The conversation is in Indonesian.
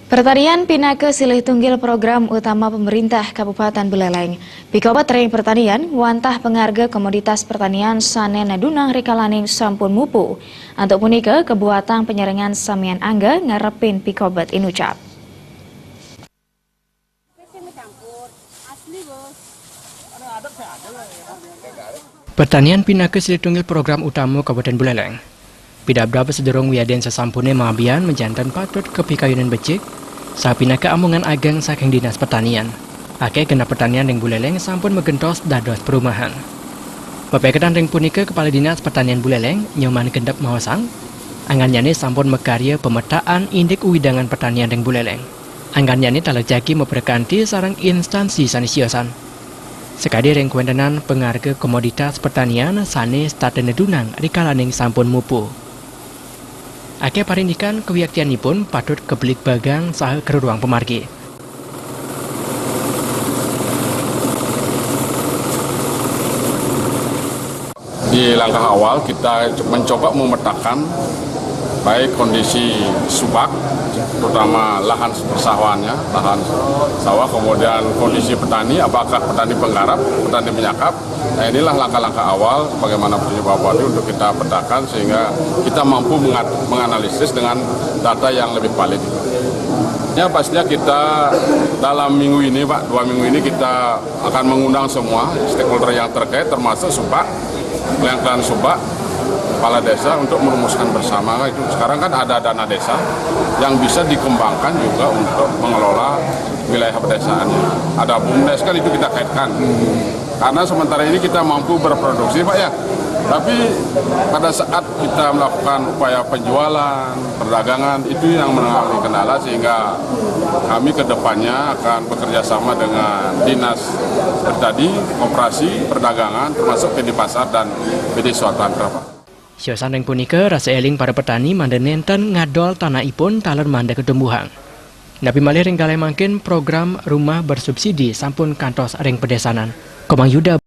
Pertanian pinake silih tunggil program utama pemerintah Kabupaten Buleleng. Pikobat Ring Pertanian wantah pengarga komoditas pertanian sanen nadunang rikalaning sampun mupu. Untuk punika kebuatan penyerengan samian angga ngarepin pikobat inucap. Pertanian pinake silih tunggil program utama Kabupaten Buleleng. Pidabda sederung wiaden sesampune mabian menjantan patut kepikayunan becik sapinaka amungan ageng saking dinas pertanian. Ake kena pertanian ring Buleleng sampun megentos dados perumahan. Pepeketan ring punika kepala dinas pertanian Buleleng Nyoman Kendap Mahosang. Angannyane sampun mekarya pemetaan indik uwidangan pertanian ring Buleleng. Angannyane talajaki memperkanti sarang instansi sanesiosan. Sekadi ring kuentenan pengarga komoditas pertanian sanes tatenedunang rikalaning sampun mupu. Ake parindikan kewiaktianipun patut kebelik bagang saha keruang pemargi. Di langkah awal kita mencoba memetakan baik kondisi subak, terutama lahan persawahannya, lahan sawah, kemudian kondisi petani, apakah petani penggarap, petani penyakap. Nah, inilah langkah-langkah awal bagaimana penyebab tadi untuk kita petakan sehingga kita mampu menganalisis dengan data yang lebih valid. Ya, pastinya kita dalam minggu ini, Pak, 2 minggu ini kita akan mengundang semua stakeholder yang terkait, termasuk subak, kelengkapan subak, kepala desa untuk merumuskan bersama. Itu sekarang kan ada dana desa yang bisa dikembangkan juga untuk mengelola wilayah pedesaannya. Ada BUMDes kan itu kita kaitkan. Karena sementara ini kita mampu berproduksi, Pak, ya. Tapi pada saat kita melakukan upaya penjualan, perdagangan, itu yang mengalami kendala sehingga kami ke depannya akan bekerja sama dengan dinas seperti tadi, koperasi, perdagangan, termasuk PD Pasar dan PD Swatandra, Pak. Siosan ring punika rasa eling para petani mandenenten ngadol tanahipun talon manda ketumbuhan. Nabi malih ring kalih mangkin program rumah bersubsidi sampun kantos ring pedesanan. Komang Yuda